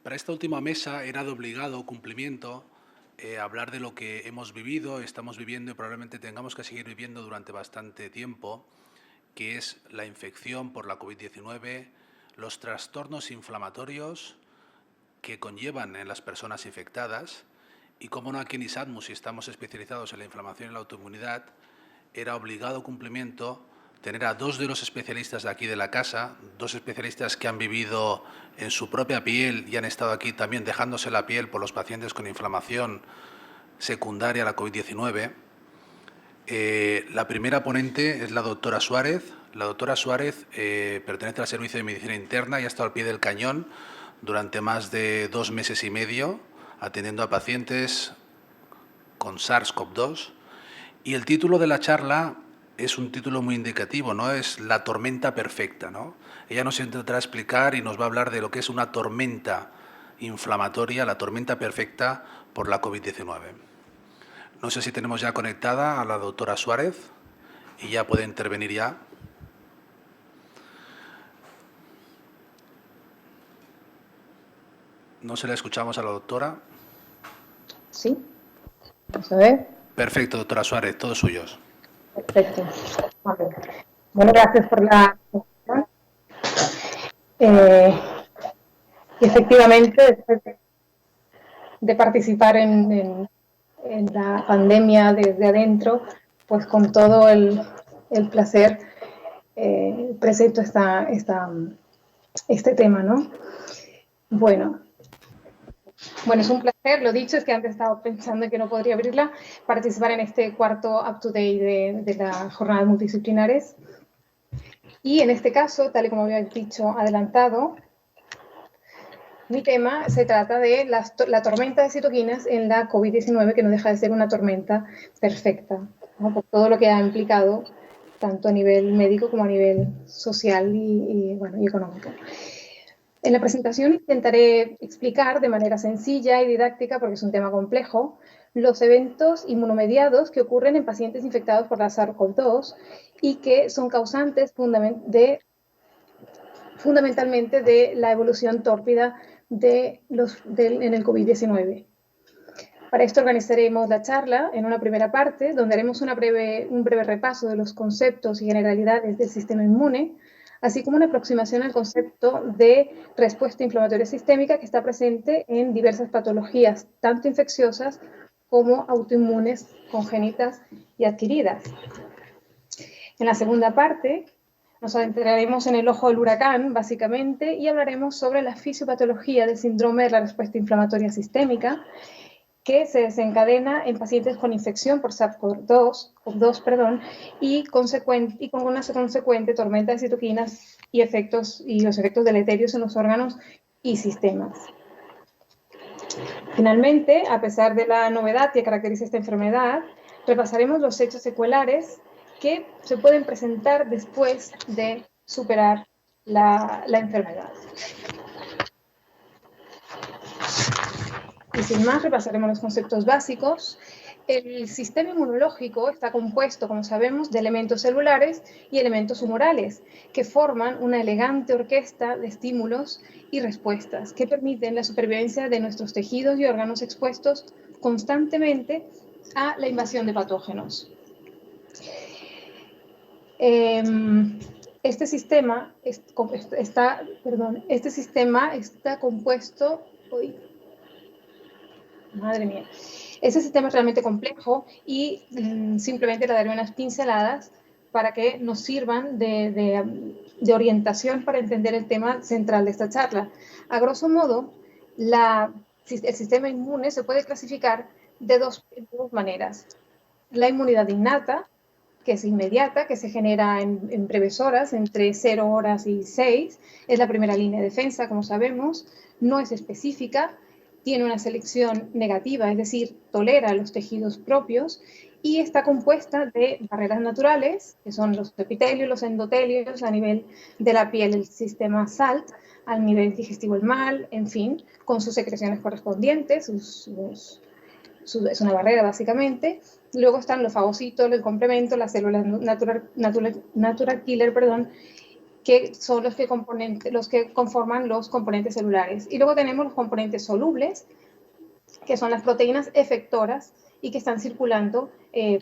Para esta última mesa era de obligado cumplimiento hablar de lo que hemos vivido, estamos viviendo y probablemente tengamos que seguir viviendo durante bastante tiempo, que es la infección por la COVID-19, los trastornos inflamatorios que conllevan en las personas infectadas y, como no, aquí en ISADMUS, si estamos especializados en la inflamación y la autoinmunidad, era obligado cumplimiento tener a dos de los especialistas de aquí de la casa, dos especialistas que han vivido en su propia piel y han estado aquí también dejándose la piel por los pacientes con inflamación secundaria a la COVID-19. La primera ponente es la doctora Suárez. La doctora Suárez pertenece al Servicio de Medicina Interna y ha estado al pie del cañón durante más de 2 meses y medio atendiendo a pacientes con SARS-CoV-2. Y el título de la charla es un título muy indicativo, ¿no? Es la tormenta perfecta, ¿no? Ella nos intentará explicar y nos va a hablar de lo que es una tormenta inflamatoria, la tormenta perfecta por la COVID-19. No sé si tenemos ya conectada a la doctora Suárez y ya puede intervenir ya. No se la escuchamos a la doctora. Sí, vamos a ver. Perfecto, doctora Suárez, todos suyos. Perfecto. Vale. Bueno, gracias por la presentación. Y efectivamente, después de participar en la pandemia desde adentro, pues con todo el placer presento este tema, ¿no? Bueno, Bueno, es un placer, lo dicho, es que antes estaba pensando que no podría abrirla, participar en este cuarto Up to Date de las jornadas multidisciplinares. Y en este caso, tal y como había dicho adelantado, mi tema se trata de la tormenta de citoquinas en la COVID-19, que no deja de ser una tormenta perfecta, ¿no? Por todo lo que ha implicado, tanto a nivel médico como a nivel social y económico. En la presentación intentaré explicar de manera sencilla y didáctica, porque es un tema complejo, los eventos inmunomediados que ocurren en pacientes infectados por la SARS-CoV-2 y que son causantes fundamentalmente de la evolución tórpida en el COVID-19. Para esto organizaremos la charla en una primera parte, donde haremos un breve repaso de los conceptos y generalidades del sistema inmune, así como una aproximación al concepto de respuesta inflamatoria sistémica que está presente en diversas patologías, tanto infecciosas como autoinmunes, congénitas y adquiridas. En la segunda parte nos adentraremos en el ojo del huracán, básicamente, y hablaremos sobre la fisiopatología del síndrome de la respuesta inflamatoria sistémica, que se desencadena en pacientes con infección por SARS-CoV-2 y con una consecuente tormenta de citoquinas y los efectos deleterios en los órganos y sistemas. Finalmente, a pesar de la novedad que caracteriza esta enfermedad, repasaremos los hechos secuelares que se pueden presentar después de superar la enfermedad. Y sin más, repasaremos los conceptos básicos. El sistema inmunológico está compuesto, como sabemos, de elementos celulares y elementos humorales, que forman una elegante orquesta de estímulos y respuestas que permiten la supervivencia de nuestros tejidos y órganos expuestos constantemente a la invasión de patógenos. Este sistema está compuesto... Madre mía. Ese sistema es realmente complejo y simplemente le daré unas pinceladas para que nos sirvan de orientación para entender el tema central de esta charla. A grosso modo, el sistema inmune se puede clasificar de dos maneras. La inmunidad innata, que es inmediata, que se genera en breves horas, entre 0 horas y 6, es la primera línea de defensa, como sabemos, no es específica, tiene una selección negativa, es decir, tolera los tejidos propios y está compuesta de barreras naturales, que son los epitelios, los endotelios a nivel de la piel, el sistema SALT, al nivel digestivo el mal, en fin, con sus secreciones correspondientes, es una barrera básicamente. Luego están los fagocitos, el complemento, las células natural killer, que son los que conforman los componentes celulares. Y luego tenemos los componentes solubles, que son las proteínas efectoras y que están circulando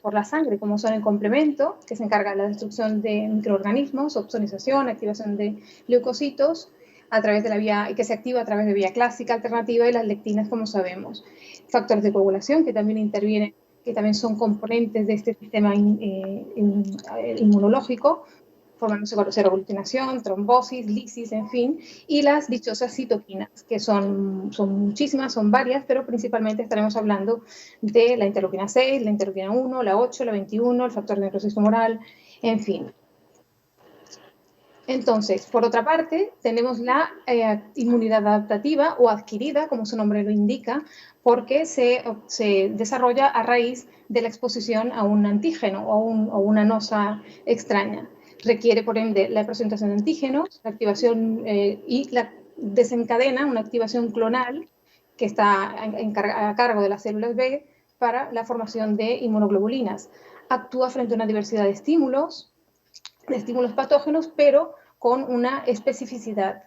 por la sangre, como son el complemento, que se encarga de la destrucción de microorganismos, opsonización, activación de leucocitos, a través de la vía, que se activa a través de vía clásica, alternativa, y las lectinas, como sabemos. Factores de coagulación, que también intervienen, que también son componentes de este sistema inmunológico, formándose seroaglutinación, trombosis, lisis, en fin, y las dichosas citoquinas, que son muchísimas, son varias, pero principalmente estaremos hablando de la interleuquina 6, la interleuquina 1, la 8, la 21, el factor de necrosis tumoral, en fin. Entonces, por otra parte, tenemos la inmunidad adaptativa o adquirida, como su nombre lo indica, porque se desarrolla a raíz de la exposición a un antígeno o una nosa extraña. Requiere, por ende, la presentación de antígenos, la activación y desencadena una activación clonal que está a cargo de las células B para la formación de inmunoglobulinas. Actúa frente a una diversidad de estímulos patógenos, pero con una especificidad.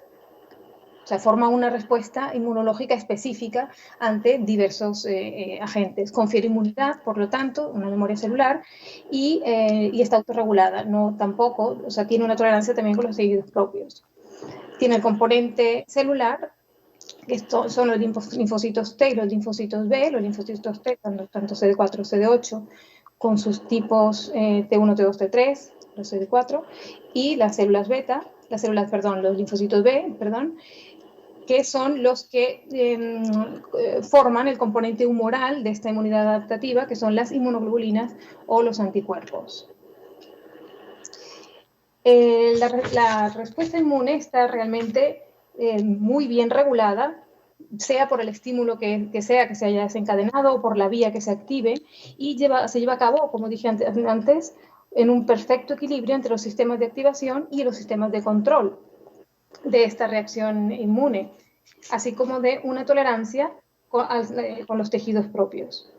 O sea, forma una respuesta inmunológica específica ante diversos agentes. Confiere inmunidad, por lo tanto, una memoria celular y está autorregulada. No tampoco, o sea, tiene una tolerancia también con los tejidos propios. Tiene el componente celular, que son los linfocitos T y los linfocitos B. Los linfocitos T, tanto CD4 CD8, con sus tipos T1, T2, T3, los CD4, y las células beta, los linfocitos B, que son los que forman el componente humoral de esta inmunidad adaptativa, que son las inmunoglobulinas o los anticuerpos. La respuesta inmune está realmente muy bien regulada, sea por el estímulo que se haya desencadenado o por la vía que se active, y se lleva a cabo, como dije antes, en un perfecto equilibrio entre los sistemas de activación y los sistemas de control de esta reacción inmune, así como de una tolerancia con los tejidos propios.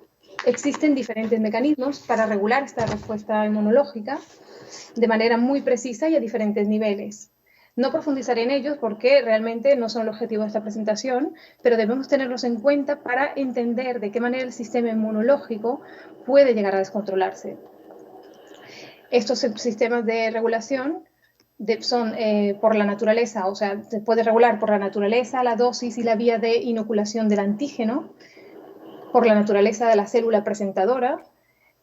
Existen diferentes mecanismos para regular esta respuesta inmunológica de manera muy precisa y a diferentes niveles. No profundizaré en ellos porque realmente no son el objetivo de esta presentación, pero debemos tenerlos en cuenta para entender de qué manera el sistema inmunológico puede llegar a descontrolarse. Estos sistemas de regulación son por la naturaleza, o sea, se puede regular por la naturaleza, la dosis y la vía de inoculación del antígeno, por la naturaleza de la célula presentadora,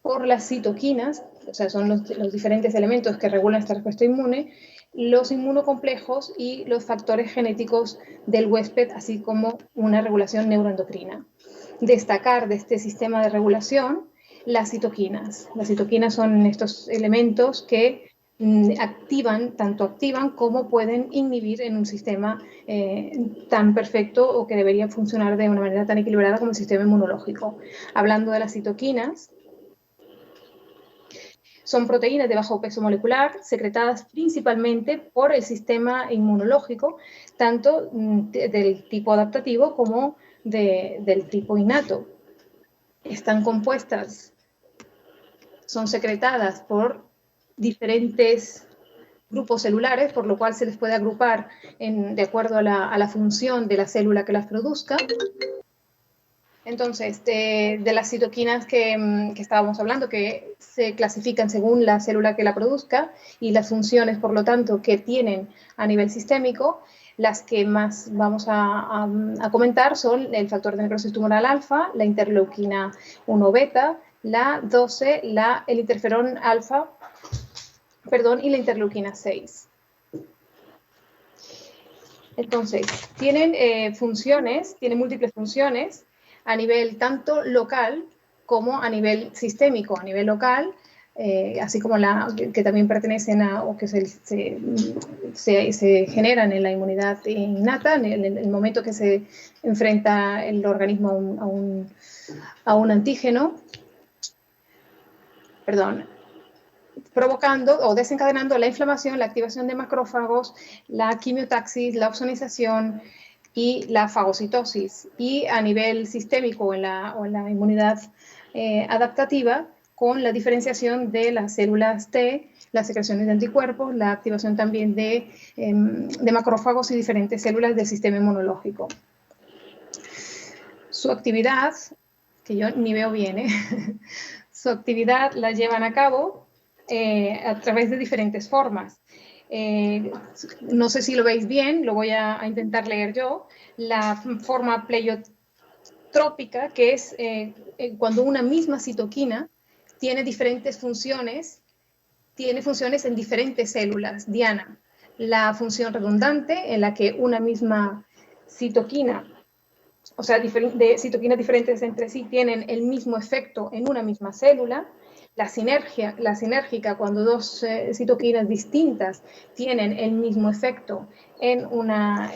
por las citoquinas, o sea, son los diferentes elementos que regulan esta respuesta inmune, los inmunocomplejos y los factores genéticos del huésped, así como una regulación neuroendocrina. Destacar de este sistema de regulación las citoquinas. Las citoquinas son estos elementos que tanto activan como pueden inhibir en un sistema tan perfecto o que debería funcionar de una manera tan equilibrada como el sistema inmunológico. Hablando de las citoquinas, son proteínas de bajo peso molecular secretadas principalmente por el sistema inmunológico, tanto del tipo adaptativo como del tipo innato. Están compuestas, son secretadas por diferentes grupos celulares, por lo cual se les puede agrupar de acuerdo a la función de la célula que las produzca. Entonces, de las citoquinas que estábamos hablando, que se clasifican según la célula que la produzca y las funciones, por lo tanto, que tienen a nivel sistémico, las que más vamos a comentar son el factor de necrosis tumoral alfa, la interleuquina 1 beta, la 12, el interferón alfa, y la interleuquina 6. Entonces, tienen múltiples funciones a nivel tanto local como a nivel sistémico. A nivel local, así como que también pertenecen o que se generan en la inmunidad innata, en el momento que se enfrenta el organismo a un antígeno, provocando o desencadenando la inflamación, la activación de macrófagos, la quimiotaxis, la opsonización y la fagocitosis. Y a nivel sistémico o en la inmunidad adaptativa, con la diferenciación de las células T, las secreciones de anticuerpos, la activación también de macrófagos y diferentes células del sistema inmunológico. Su actividad, que yo ni veo bien, su actividad la llevan a cabo a través de diferentes formas. No sé si lo veis bien, lo voy a intentar leer yo. La forma pleiotrópica, que es cuando una misma citoquina tiene diferentes funciones, tiene funciones en diferentes células. Diana, la función redundante, en la que una misma citoquina, o sea, de citoquinas diferentes entre sí tienen el mismo efecto en una misma célula. La sinérgica, cuando dos citoquinas distintas tienen el mismo efecto en una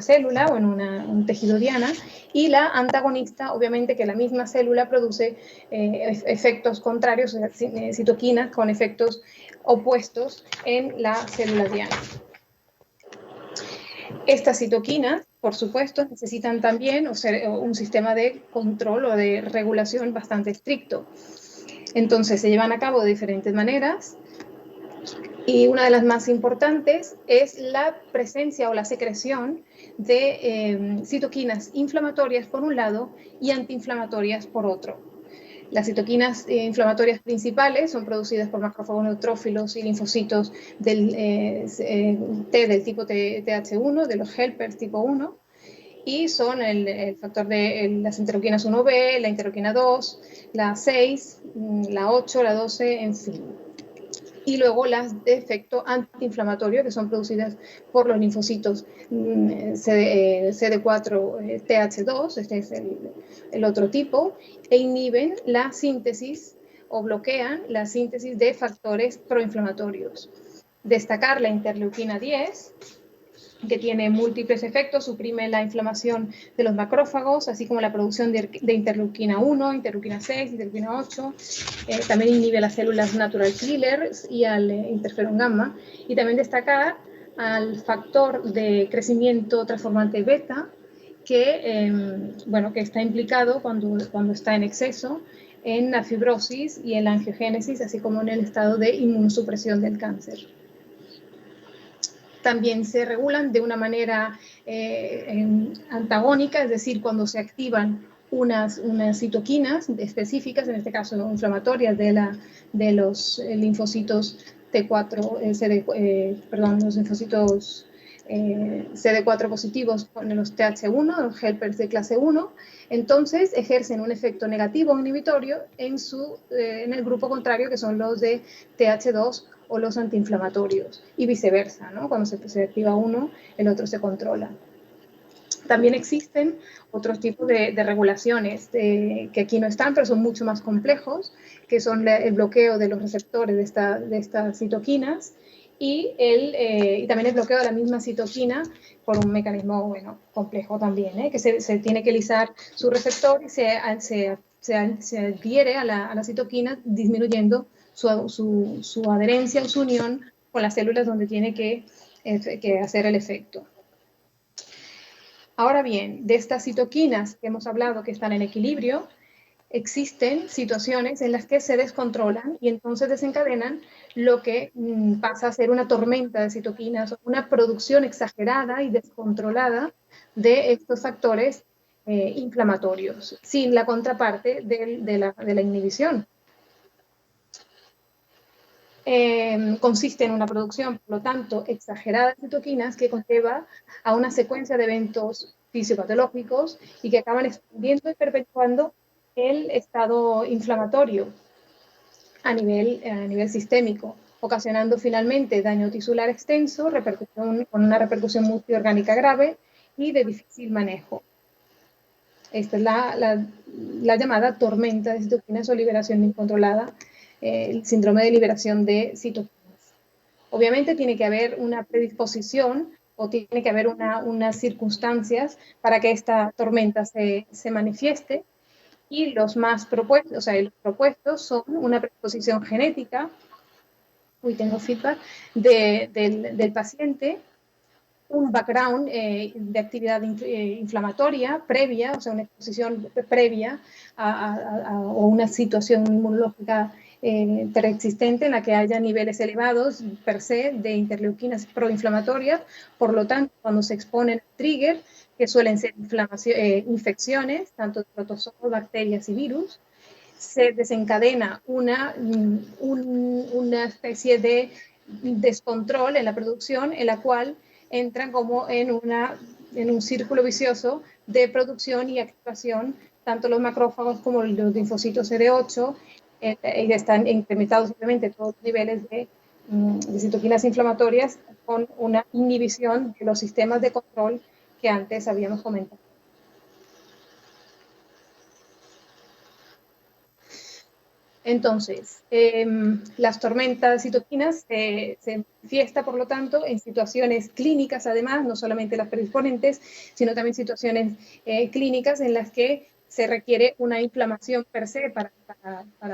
célula o en un tejido diana. Y la antagonista, obviamente que la misma célula produce efectos contrarios, o sea, citoquinas con efectos opuestos en la célula diana. Estas citoquinas, por supuesto, necesitan también un sistema de control o de regulación bastante estricto. Entonces, se llevan a cabo de diferentes maneras y una de las más importantes es la presencia o la secreción de citoquinas inflamatorias por un lado y antiinflamatorias por otro. Las citoquinas inflamatorias principales son producidas por macrófagos neutrófilos y linfocitos del T del tipo TH1, de los helpers tipo 1, y son el factor de las interleuquinas 1B, la interleuquina 2, la 6, la 8, la 12, en fin. Y luego las de efecto antiinflamatorio, que son producidas por los linfocitos CD4 TH2, este es el otro tipo, e inhiben la síntesis o bloquean la síntesis de factores proinflamatorios. Destacar la interleuquina 10, que tiene múltiples efectos, suprime la inflamación de los macrófagos, así como la producción de interleuquina 1, interleuquina 6, interleuquina 8. También inhibe las células natural killer y al interferón gamma. Y también destacar al factor de crecimiento transformante beta, que está implicado cuando está en exceso en la fibrosis y en la angiogénesis, así como en el estado de inmunosupresión del cáncer. También se regulan de una manera antagónica, es decir, cuando se activan unas citoquinas específicas, en este caso inflamatorias de los linfocitos T4, los linfocitos CD4 positivos con los TH1, los helpers de clase 1, entonces ejercen un efecto negativo inhibitorio en el grupo contrario, que son los de TH2 o los antiinflamatorios, y viceversa, ¿no? Cuando se activa uno, el otro se controla. También existen otros tipos de regulaciones que aquí no están, pero son mucho más complejos, que son el bloqueo de los receptores de estas citoquinas y también el bloqueo de la misma citoquina por un mecanismo complejo también, que se tiene que lisar su receptor y se adhiere a la citoquina, disminuyendo su adherencia o su unión con las células donde tiene que hacer el efecto. Ahora bien, de estas citoquinas que hemos hablado que están en equilibrio, existen situaciones en las que se descontrolan y entonces desencadenan lo que pasa a ser una tormenta de citoquinas, una producción exagerada y descontrolada de estos factores inflamatorios, sin la contraparte de la inhibición. Consiste en una producción, por lo tanto, exagerada de citoquinas que conlleva a una secuencia de eventos fisiopatológicos y que acaban expandiendo y perpetuando el estado inflamatorio a nivel sistémico, ocasionando finalmente daño tisular extenso, con una repercusión multiorgánica grave y de difícil manejo. Esta es la llamada tormenta de citoquinas o liberación incontrolada, el síndrome de liberación de citoquinas. Obviamente tiene que haber una predisposición o tiene que haber unas circunstancias para que esta tormenta se manifieste, y los propuestos son una predisposición genética, tengo feedback, del paciente, un background de actividad inflamatoria previa, o sea, una exposición previa o una situación inmunológica preexistente en la que haya niveles elevados per se de interleuquinas proinflamatorias. Por lo tanto, cuando se exponen al trigger, que suelen ser infecciones, tanto de protozoos, bacterias y virus, se desencadena una especie de descontrol en la producción, en la cual entran como en un círculo vicioso de producción y activación, tanto los macrófagos como los linfocitos CD8, y están incrementados obviamente todos los niveles de citoquinas inflamatorias con una inhibición de los sistemas de control que antes habíamos comentado. Entonces, las tormentas de citoquinas se manifiesta, por lo tanto, en situaciones clínicas, además, no solamente las predisponentes, sino también situaciones clínicas en las que se requiere una inflamación per se para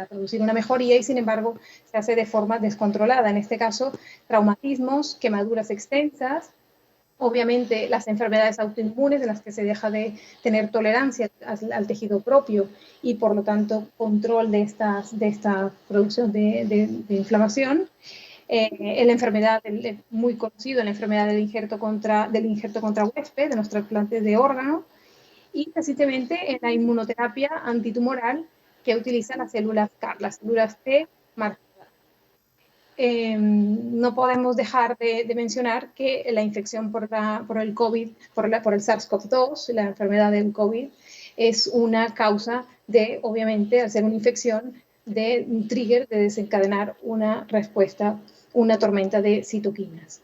producir una mejoría y, sin embargo, se hace de forma descontrolada. En este caso, traumatismos, quemaduras extensas, obviamente las enfermedades autoinmunes en las que se deja de tener tolerancia al tejido propio y por lo tanto control de esta producción de inflamación. En la enfermedad muy conocida, la enfermedad del injerto contra huésped, de los trasplantes de órganos, y recientemente en la inmunoterapia antitumoral que utiliza las células CAR, las células T marcadas. No podemos dejar de mencionar que la infección por el COVID, por el SARS-CoV-2, la enfermedad del COVID, es una causa de, obviamente, al ser una infección, de un trigger de desencadenar una respuesta, una tormenta de citoquinas.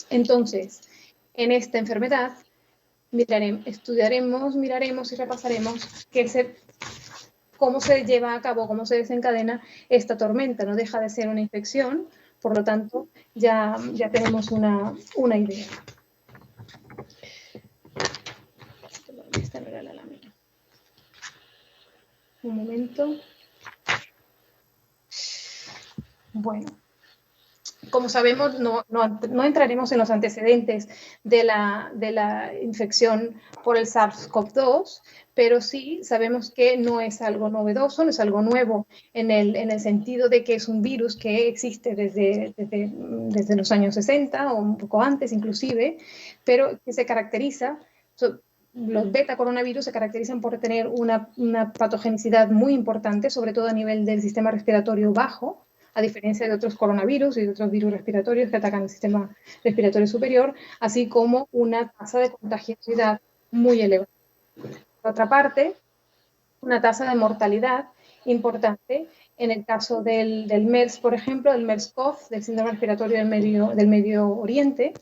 Entonces, en esta enfermedad, miraremos y repasaremos cómo se lleva a cabo, cómo se desencadena esta tormenta. No deja de ser una infección, por lo tanto, ya tenemos una idea. Esta no era la lámina. Un momento. Bueno. Como sabemos, no entraremos en los antecedentes de la infección por el SARS-CoV-2, pero sí sabemos que no es algo novedoso, no es algo nuevo en el sentido de que es un virus que existe desde los años 60 o un poco antes inclusive, pero que se caracteriza, los beta coronavirus se caracterizan por tener una patogenicidad muy importante, sobre todo a nivel del sistema respiratorio bajo, a diferencia de otros coronavirus y de otros virus respiratorios que atacan el sistema respiratorio superior, así como una tasa de contagiosidad muy elevada. Por otra parte, una tasa de mortalidad importante. En el caso del MERS, por ejemplo, del MERS-CoV, del síndrome respiratorio del Medio Oriente,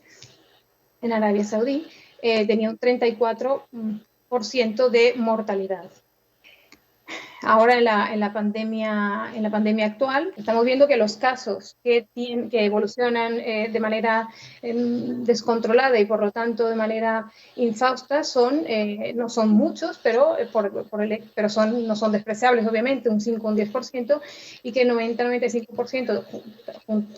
en Arabia Saudí, tenía un 34% de mortalidad. Ahora en la pandemia actual, estamos viendo que los casos que evolucionan de manera descontrolada y por lo tanto de manera infausta no son muchos, pero, no son despreciables, obviamente, un 5 o un 10%, y que 90-95%,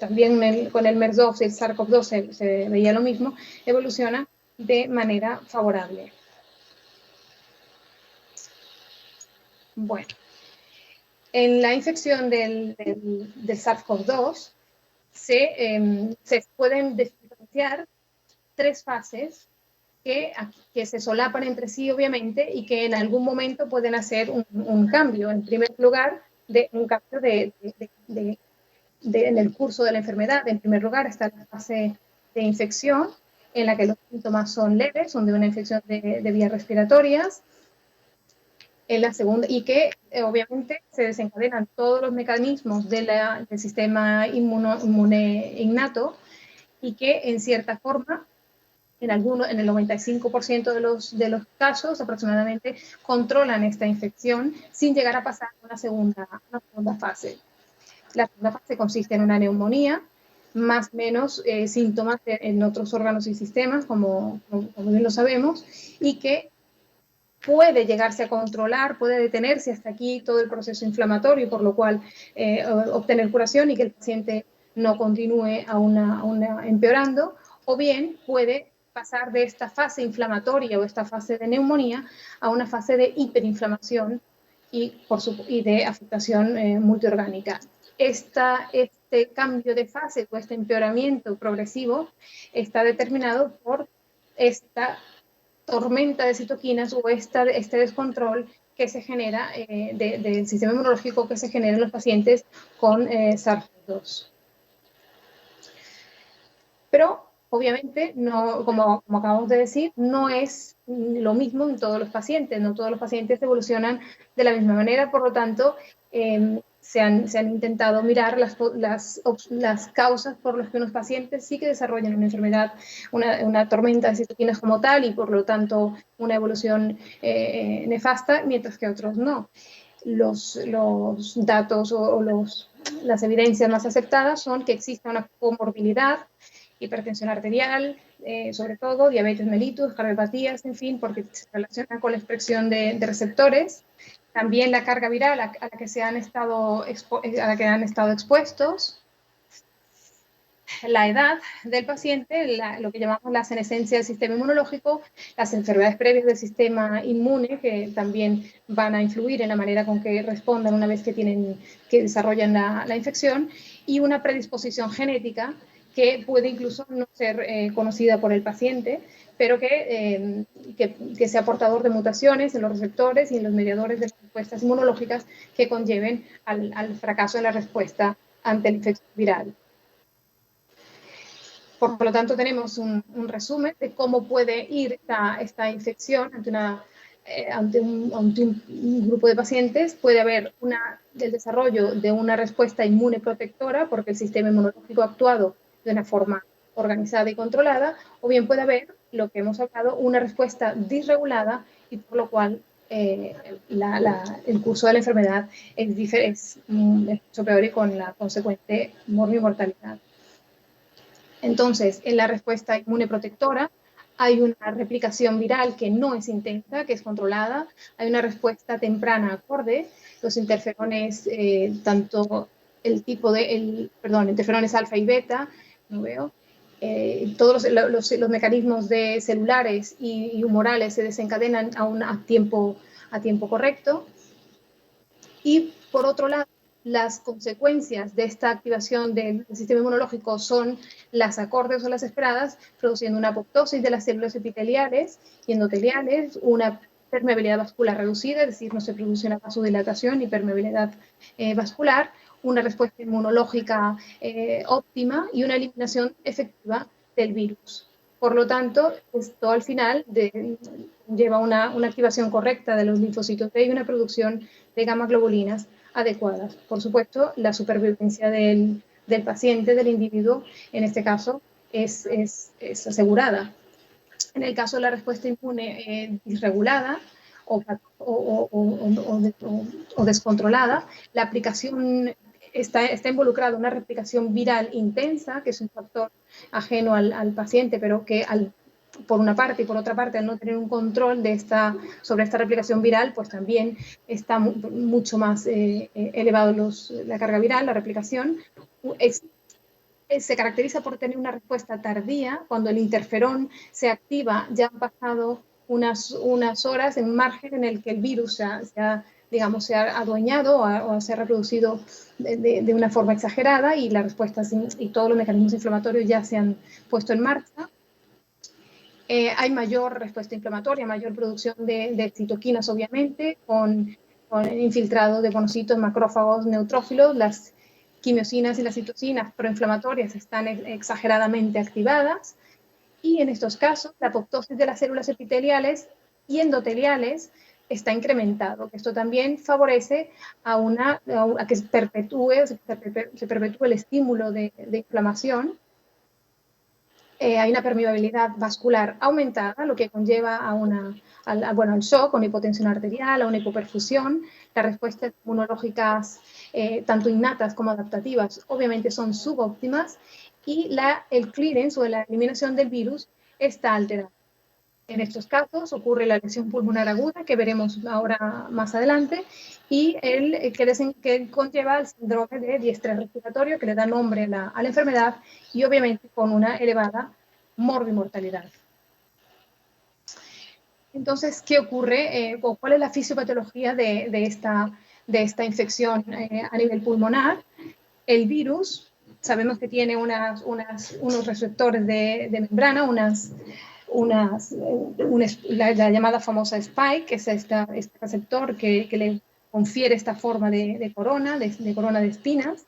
también con el MERS-2 y el SARS-CoV-2 se veía lo mismo, evoluciona de manera favorable. Bueno, en la infección del SARS-CoV-2 se pueden diferenciar tres fases que se solapan entre sí, obviamente, y que en algún momento pueden hacer un cambio. En primer lugar, un cambio en el curso de la enfermedad. En primer lugar está la fase de infección, en la que los síntomas son leves, son de una infección de vías respiratorias. En la segunda, y que obviamente se desencadenan todos los mecanismos del sistema inmune innato y que en cierta forma, en el 95% de los casos aproximadamente, controlan esta infección sin llegar a pasar a una segunda fase. La segunda fase consiste en una neumonía, más o menos síntomas en otros órganos y sistemas, como bien lo sabemos, y que puede llegarse a controlar, puede detenerse hasta aquí todo el proceso inflamatorio, por lo cual obtener curación y que el paciente no continúe empeorando, o bien puede pasar de esta fase inflamatoria o esta fase de neumonía a una fase de hiperinflamación y de afectación multiorgánica. Este cambio de fase o este empeoramiento progresivo está determinado por esta tormenta de citoquinas o este descontrol que se genera del sistema inmunológico que se genera en los pacientes con SARS-CoV-2. Pero obviamente, no, como acabamos de decir, no es lo mismo en todos los pacientes, no todos los pacientes evolucionan de la misma manera, por lo tanto, se han intentado mirar las causas por las que unos pacientes sí que desarrollan una enfermedad, una tormenta de citoquinas como tal, y por lo tanto una evolución nefasta, mientras que otros no. Los datos o las evidencias más aceptadas son que existe una comorbilidad, hipertensión arterial, sobre todo, diabetes mellitus, cardiopatías, en fin, porque se relaciona con la expresión de receptores. También la carga viral a la que han estado expuestos, la edad del paciente, lo que llamamos la senescencia del sistema inmunológico, las enfermedades previas del sistema inmune, que también van a influir en la manera con que respondan una vez que desarrollan la infección, y una predisposición genética que puede incluso no ser conocida por el paciente, pero que sea portador de mutaciones en los receptores y en los mediadores de las respuestas inmunológicas que conlleven al fracaso de la respuesta ante la infección viral. Por lo tanto, tenemos un resumen de cómo puede ir esta infección ante un grupo de pacientes. Puede haber el desarrollo de una respuesta inmune protectora porque el sistema inmunológico ha actuado de una forma organizada y controlada, o bien puede haber, lo que hemos hablado, una respuesta disregulada y por lo cual el curso de la enfermedad es mucho peor y con la consecuente mortalidad. Entonces, en la respuesta inmune protectora hay una replicación viral que no es intensa, que es controlada, hay una respuesta temprana acorde, los interferones, tanto interferones alfa y beta, no veo, todos los mecanismos celulares y humorales se desencadenan a tiempo correcto. Y por otro lado, las consecuencias de esta activación del sistema inmunológico son las acordes o las esperadas, produciendo una apoptosis de las células epiteliales y endoteliales, una permeabilidad vascular reducida, es decir, no se produce una vasodilatación ni permeabilidad vascular, una respuesta inmunológica óptima y una eliminación efectiva del virus. Por lo tanto, esto al final lleva una activación correcta de los linfocitos T y una producción de gamma globulinas adecuadas. Por supuesto, la supervivencia del paciente, del individuo, en este caso, es asegurada. En el caso de la respuesta inmune disregulada o descontrolada, la aplicación está involucrada una replicación viral intensa, que es un factor ajeno al paciente, pero que por una parte y por otra parte, al no tener un control sobre esta replicación viral, pues también está mucho más elevado la carga viral, la replicación. Se caracteriza por tener una respuesta tardía. Cuando el interferón se activa, ya han pasado unas horas en un margen en el que el virus se ha adueñado o se ha reproducido de una forma exagerada y la respuesta y todos los mecanismos inflamatorios ya se han puesto en marcha. Hay mayor respuesta inflamatoria, mayor producción de citoquinas, obviamente, con infiltrado de monocitos, macrófagos, neutrófilos. Las quimiosinas y las citocinas proinflamatorias están exageradamente activadas, y en estos casos la apoptosis de las células epiteliales y endoteliales está incrementado. Esto también favorece a que se perpetúe el estímulo de inflamación. Hay una permeabilidad vascular aumentada, lo que conlleva al shock, a una hipotensión arterial, a una hipoperfusión. Las respuestas inmunológicas, tanto innatas como adaptativas, obviamente son subóptimas, y el clearance o la eliminación del virus está alterada. En estos casos ocurre la lesión pulmonar aguda, que veremos ahora más adelante, y que conlleva el síndrome de diestrés respiratorio, que le da nombre a la enfermedad, y obviamente con una elevada morbimortalidad. Entonces, ¿qué ocurre? O ¿cuál es la fisiopatología de esta infección a nivel pulmonar? El virus, sabemos que tiene unos receptores de membrana, la llamada famosa spike, que es este receptor que le confiere esta forma de corona, de corona de espinas.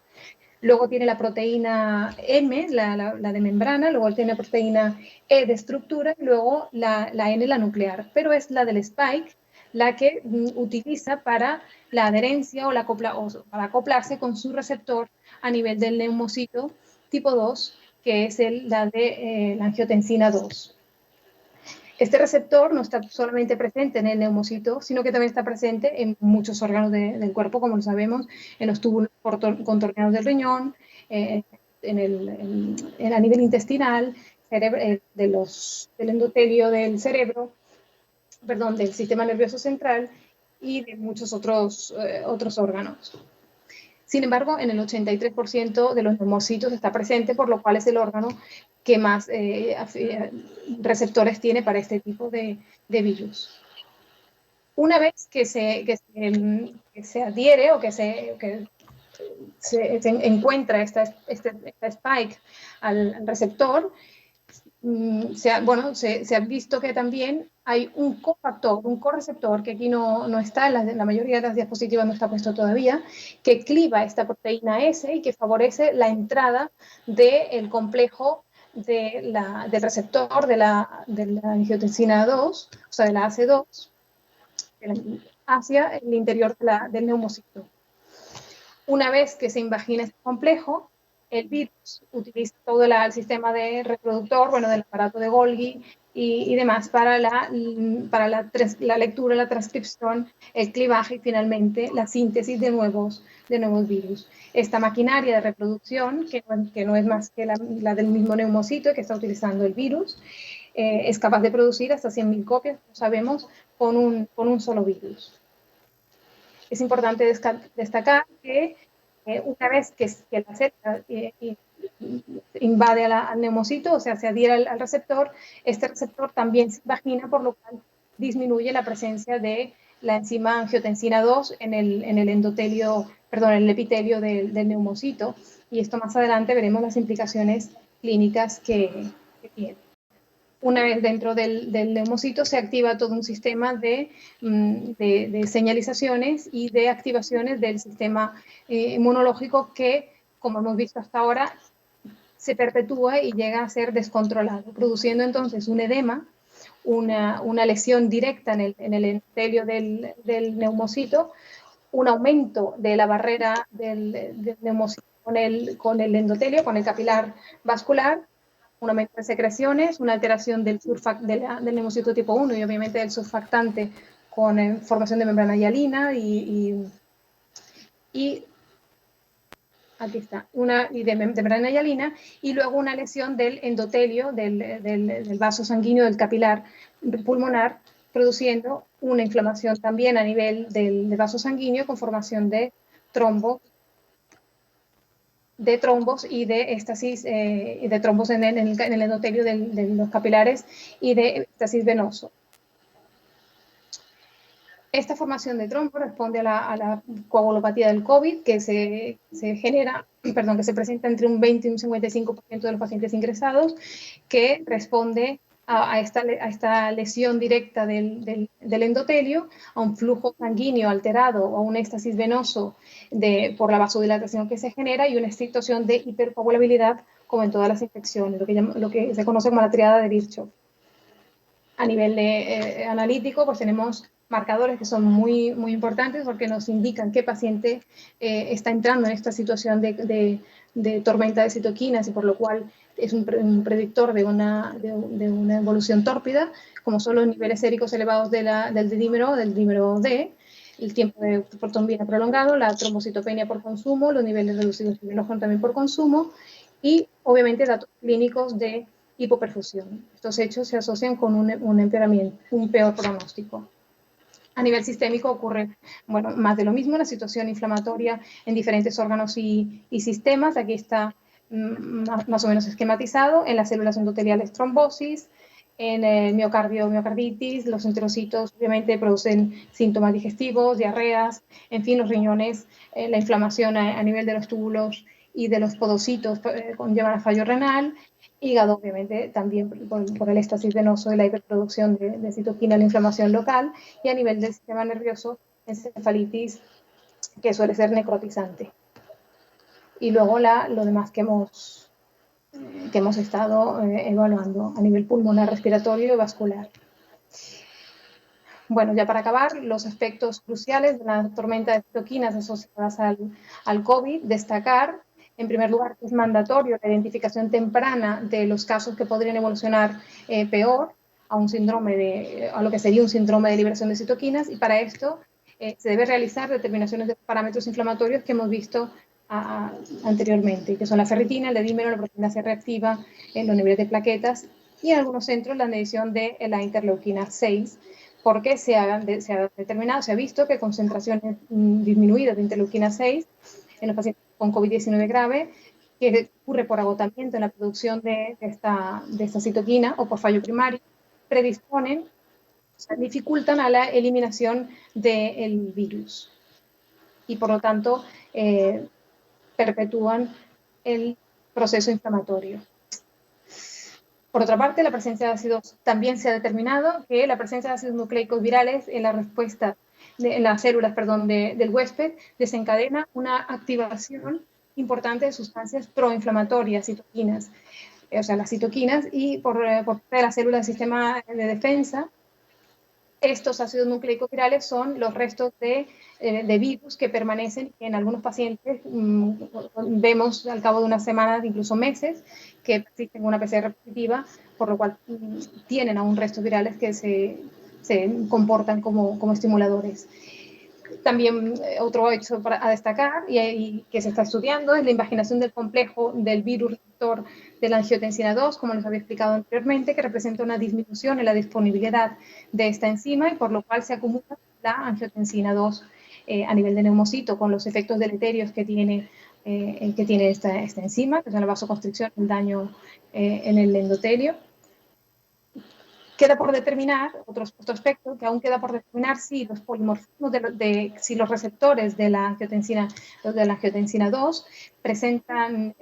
Luego tiene la proteína M, la de membrana, luego tiene la proteína E de estructura, y luego la N, la nuclear. Pero es la del spike la que utiliza para la adherencia o para acoplarse con su receptor a nivel del neumocito tipo 2, que es la de la angiotensina 2. Este receptor no está solamente presente en el neumocito, sino que también está presente en muchos órganos del cuerpo, como lo sabemos, en los túbulos contorneados del riñón, a nivel intestinal, del endotelio del cerebro, perdón, del sistema nervioso central y de muchos otros órganos. Sin embargo, en el 83% de los neumocitos está presente, por lo cual es el órgano que más receptores tiene para este tipo de virus. Una vez que se adhiere o que se encuentra esta spike al receptor, se ha visto que también hay un cofactor, un correceptor, que aquí no está, en la mayoría de las diapositivas no está puesto todavía, que cliva esta proteína S y que favorece la entrada del complejo del receptor de la angiotensina 2, o sea, de la AC2, hacia el interior del neumocito. Una vez que se invagina este complejo, el virus utiliza todo el sistema de reproductor, del aparato de Golgi y demás para la lectura, la transcripción, el clivaje y finalmente la síntesis de nuevos virus. Esta maquinaria de reproducción, que no es más que la del mismo neumocito que está utilizando el virus, es capaz de producir hasta 100.000 copias, como sabemos, con un solo virus. Es importante destacar que una vez que la célula invade al neumocito, o sea, se adhiere al receptor, este receptor también se invagina, por lo cual disminuye la presencia de la enzima angiotensina 2 en el epitelio del neumocito, y esto más adelante veremos las implicaciones clínicas que tiene. Una vez dentro del neumocito se activa todo un sistema de señalizaciones y de activaciones del sistema inmunológico que, como hemos visto hasta ahora, se perpetúa y llega a ser descontrolado, produciendo entonces un edema, una lesión directa en el endotelio del neumocito, un aumento de la barrera del neumocito con el endotelio, con el capilar vascular, un aumento de secreciones, una alteración del neumocito tipo 1 y obviamente del surfactante con formación de membrana hialina y aquí está, de membrana hialina, y luego una lesión del endotelio, del vaso sanguíneo, del capilar pulmonar, produciendo una inflamación también a nivel del vaso sanguíneo con formación de trombos y de éstasis, de trombos en el endotelio de los capilares y de éstasis venoso. Esta formación de trombo responde a la coagulopatía del COVID que se presenta entre un 20 y un 55% de los pacientes ingresados, que responde a esta lesión directa del endotelio, a un flujo sanguíneo alterado o a un éxtasis venoso por la vasodilatación que se genera y una situación de hipercoagulabilidad, como en todas las infecciones, lo que se conoce como la triada de Virchow. A nivel analítico, pues tenemos marcadores que son muy, muy importantes porque nos indican qué paciente está entrando en esta situación de tormenta de citoquinas y por lo cual es un predictor de una evolución tórpida, como son los niveles séricos elevados del dímero D, el tiempo de protrombina prolongado, la trombocitopenia por consumo, los niveles reducidos de hidrógeno también por consumo y obviamente datos clínicos de hipoperfusión. Estos hechos se asocian con un empeoramiento, un peor pronóstico. A nivel sistémico ocurre, más de lo mismo, la situación inflamatoria en diferentes órganos y sistemas. Aquí está más o menos esquematizado. En las células endoteliales, trombosis. en el miocardio, miocarditis. Los enterocitos obviamente producen síntomas digestivos, diarreas, en fin, los riñones, la inflamación a nivel de los túbulos y de los podocitos conllevan a fallo renal. Hígado, obviamente, también por el éstasis venoso y la hiperproducción de citoquina, la inflamación local, y a nivel del sistema nervioso, encefalitis, que suele ser necrotizante. Y luego lo demás que hemos estado evaluando a nivel pulmonar, respiratorio y vascular. Bueno, ya para acabar, los aspectos cruciales de la tormenta de citoquinas asociadas al COVID, destacar, en primer lugar, que es mandatorio la identificación temprana de los casos que podrían evolucionar peor a lo que sería un síndrome de liberación de citoquinas, y para esto se debe realizar determinaciones de parámetros inflamatorios que hemos visto anteriormente, que son la ferritina, el edímero, la proteína C reactiva, los niveles de plaquetas y en algunos centros la medición de la interleuquina 6, porque se ha determinado, se ha visto que concentraciones disminuidas de interleuquina 6 en los pacientes con COVID-19 grave, que ocurre por agotamiento en la producción de esta citoquina o por fallo primario, predisponen, o sea, dificultan a la eliminación del virus y por lo tanto perpetúan el proceso inflamatorio. Por otra parte, la presencia de ácidos, también se ha determinado que la presencia de ácidos nucleicos virales en la respuesta, en las células, perdón, del huésped, desencadena una activación importante de sustancias proinflamatorias, citoquinas, o sea, las citoquinas, y por parte de las células del sistema de defensa, estos ácidos nucleicos virales son los restos de virus que permanecen en algunos pacientes. Vemos al cabo de unas semanas, incluso meses, que persisten una PCR positiva, por lo cual tienen aún restos virales que se comportan como estimuladores. También otro hecho a destacar y que se está estudiando es la invaginación del complejo del virus receptor de la angiotensina 2, como les había explicado anteriormente, que representa una disminución en la disponibilidad de esta enzima y por lo cual se acumula la angiotensina 2 a nivel de neumocito, con los efectos deleterios que tiene esta enzima, que son la vasoconstricción, el daño en el endotelio. Queda por determinar, otro aspecto, que aún queda por determinar si los polimorfismos si los receptores de la angiotensina 2 presentan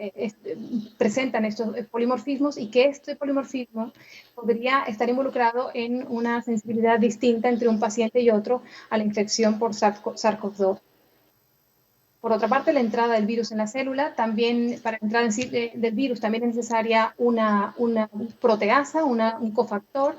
estos polimorfismos y que este polimorfismo podría estar involucrado en una sensibilidad distinta entre un paciente y otro a la infección por SARS-CoV-2. Por otra parte, la entrada del virus en la célula, también para la entrada en sí del virus también es necesaria una proteasa, un cofactor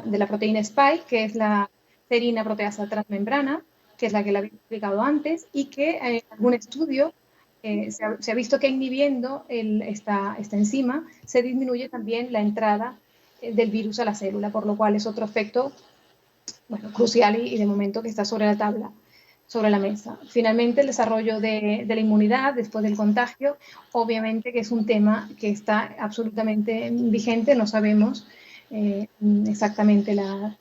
de la proteína Spike, que es la serina proteasa transmembrana, que es la que le había explicado antes, y que en algún estudio se ha visto que inhibiendo esta enzima se disminuye también la entrada del virus a la célula, por lo cual es otro efecto crucial y de momento que está sobre la tabla, sobre la mesa. Finalmente, el desarrollo de la inmunidad después del contagio, obviamente que es un tema que está absolutamente vigente, no sabemos exactamente la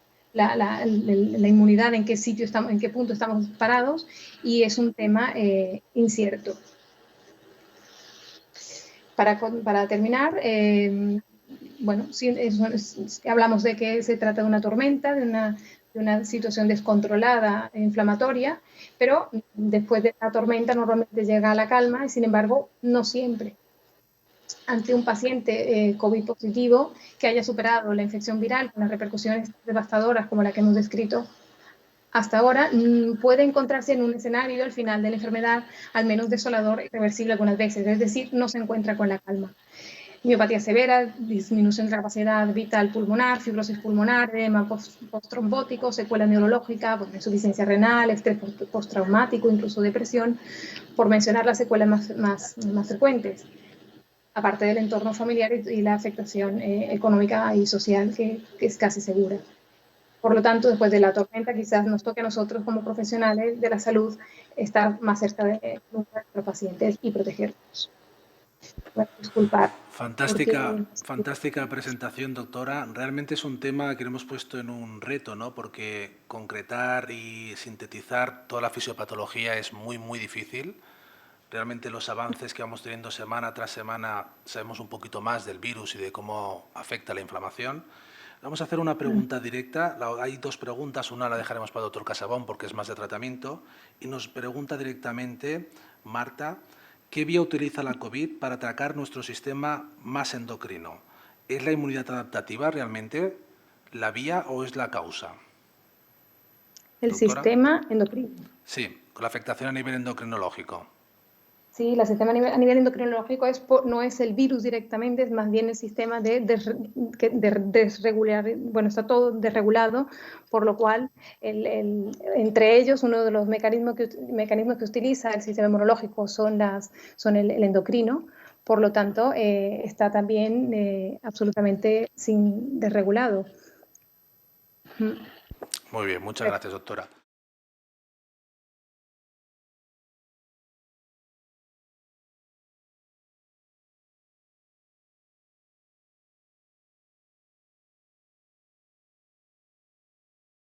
inmunidad, en qué sitio estamos, en qué punto estamos parados, y es un tema incierto. Para terminar, bueno, sí, hablamos de que se trata de una tormenta, de una situación descontrolada e inflamatoria, pero después de la tormenta normalmente llega la calma y sin embargo no siempre. Ante un paciente COVID positivo que haya superado la infección viral con las repercusiones devastadoras como la que hemos descrito hasta ahora, puede encontrarse en un escenario al final de la enfermedad al menos desolador e irreversible algunas veces, es decir, no se encuentra con la calma. Miopatía severa, disminución de la capacidad vital pulmonar, fibrosis pulmonar, edema postrombótico, secuela neurológica, pues, insuficiencia renal, estrés postraumático, incluso depresión, por mencionar las secuelas más frecuentes, aparte del entorno familiar y la afectación económica y social que es casi segura. Por lo tanto, después de la tormenta, quizás nos toque a nosotros como profesionales de la salud estar más cerca de nuestros pacientes y protegerlos. Bueno, disculpar. Fantástica presentación, doctora. Realmente es un tema que hemos puesto en un reto, ¿no? Porque concretar y sintetizar toda la fisiopatología es muy difícil. Realmente los avances que vamos teniendo semana tras semana sabemos un poquito más del virus y de cómo afecta la inflamación. Vamos a hacer una pregunta directa. Hay dos preguntas, una la dejaremos para el doctor Casabón porque es más de tratamiento. Y nos pregunta directamente Marta, ¿qué vía utiliza la COVID para atacar nuestro sistema más endocrino? ¿Es la inmunidad adaptativa realmente la vía o es la causa? El Doctora. sistema endocrino. Sí, con la afectación a nivel endocrinológico. Sí, el sistema a nivel endocrinológico no es el virus directamente, es más bien el sistema de desregular, bueno, está todo desregulado, por lo cual entre ellos uno de los mecanismos que utiliza el sistema inmunológico son el endocrino, por lo tanto está también absolutamente sin desregulado. Muy bien, muchas gracias, doctora.